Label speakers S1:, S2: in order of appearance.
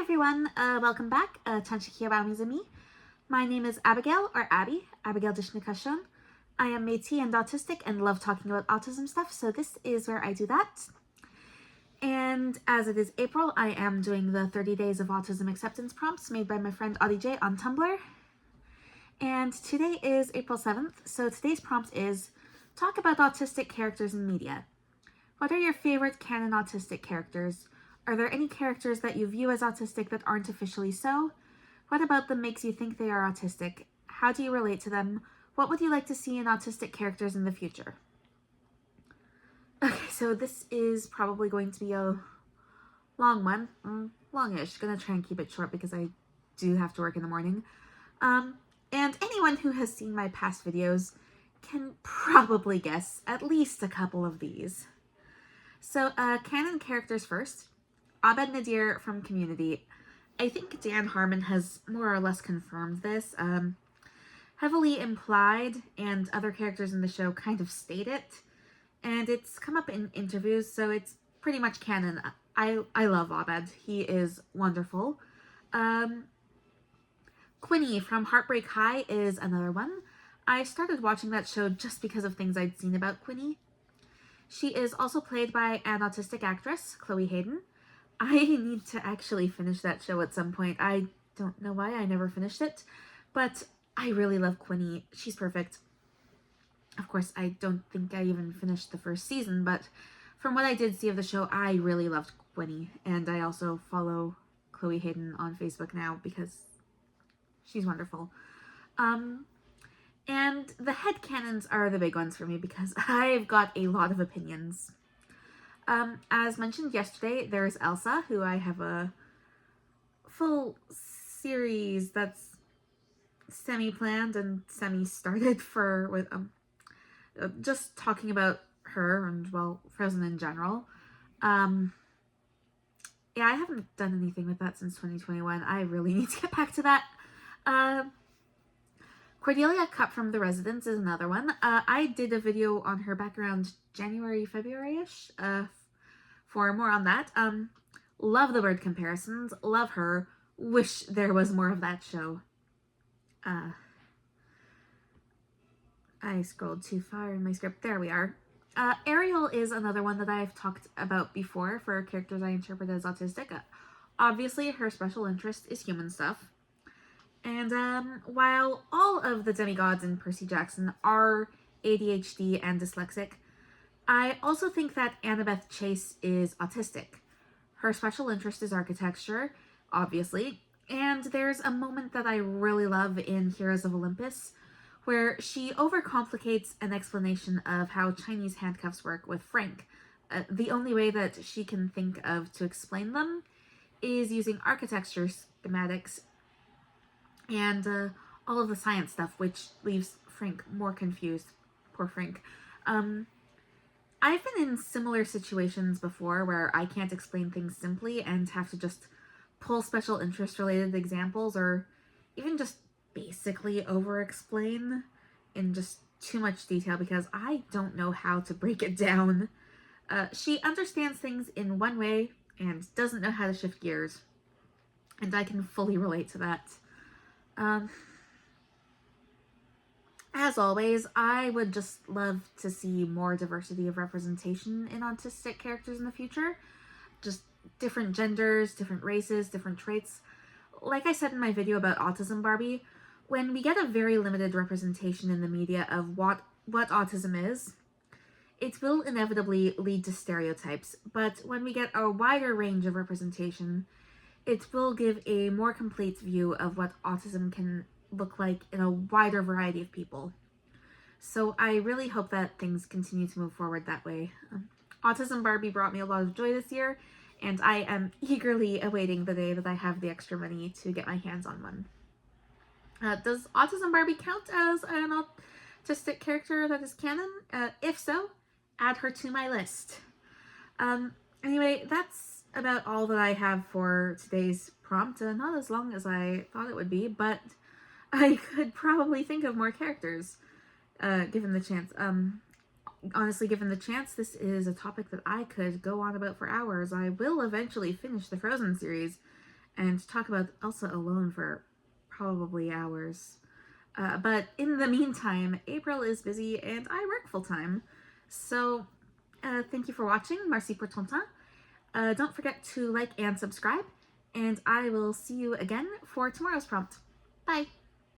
S1: everyone, welcome back. Me. My name is Abigail, or Abby, Abigail Dishnakashon. I am Métis and autistic and love talking about autism stuff, so this is where I do that. And as it is April, I am doing the 30 Days of Autism Acceptance prompts made by my friend Audie J on Tumblr. And today is April 7th, so today's prompt is, talk about autistic characters in media. What are your favorite canon autistic characters? Are there any characters that you view as autistic that aren't officially so? What about them makes you think they are autistic? How do you relate to them? What would you like to see in autistic characters in the future? Okay, so this is probably going to be a long one. Longish. Gonna try and keep it short because I do have to work in the morning. And anyone who has seen my past videos can probably guess at least a couple of these. So, canon characters first. Abed Nadir from Community. I think Dan Harmon has more or less confirmed this. Heavily implied, and other characters in the show kind of state it. And it's come up in interviews, so it's pretty much canon. I love Abed. He is wonderful. Quinny from Heartbreak High is another one. I started watching that show just because of things I'd seen about Quinny. She is also played by an autistic actress, Chloe Hayden. I need to actually finish that show at some point. I don't know why I never finished it, but I really love Quinny. She's perfect. Of course, I don't think I even finished the first season, but from what I did see of the show, I really loved Quinny, and I also follow Chloe Hayden on Facebook now because she's wonderful. And the headcanons are the big ones for me because I've got a lot of opinions. As mentioned yesterday, there's Elsa, who I have a full series that's semi-planned and semi-started for, with just talking about her and, well, Frozen in general. Yeah, I haven't done anything with that since 2021. I really need to get back to that. Cordelia Cup from The Residence is another one. I did a video on her back around January, February-ish, for more on that. Love the word comparisons. Love her. Wish there was more of that show. I scrolled too far in my script. There we are. Ariel is another one that I've talked about before for characters I interpret as autistic. Obviously, her special interest is human stuff. And while all of the demigods in Percy Jackson are ADHD and dyslexic, I also think that Annabeth Chase is autistic. Her special interest is architecture, obviously, and there's a moment that I really love in Heroes of Olympus where she overcomplicates an explanation of how Chinese handcuffs work with Frank. The only way that she can think of to explain them is using architecture schematics and all of the science stuff, which leaves Frank more confused. Poor Frank. I've been in similar situations before where I can't explain things simply and have to just pull special interest related examples or even just basically over-explain in just too much detail because I don't know how to break it down. She understands things in one way and doesn't know how to shift gears. And I can fully relate to that. As always, I would just love to see more diversity of representation in autistic characters in the future. Just different genders, different races, different traits. Like I said in my video about Autism Barbie, when we get a very limited representation in the media of what autism is, it will inevitably lead to stereotypes. But when we get a wider range of representation, it will give a more complete view of what autism can look like in a wider variety of people. So I really hope that things continue to move forward that way. Autism Barbie brought me a lot of joy this year, and I am eagerly awaiting the day that I have the extra money to get my hands on one. Does Autism Barbie count as an autistic character that is canon? If so, add her to my list. Anyway, that's about all that I have for today's prompt. Not as long as I thought it would be, but I could probably think of more characters, given the chance. Honestly, given the chance, this is a topic that I could go on about for hours. I will eventually finish the Frozen series, and talk about Elsa alone for probably hours. But in the meantime, April is busy and I work full time. So thank you for watching. Merci pour ton temps. Don't forget to like and subscribe, and I will see you again for tomorrow's prompt. Bye!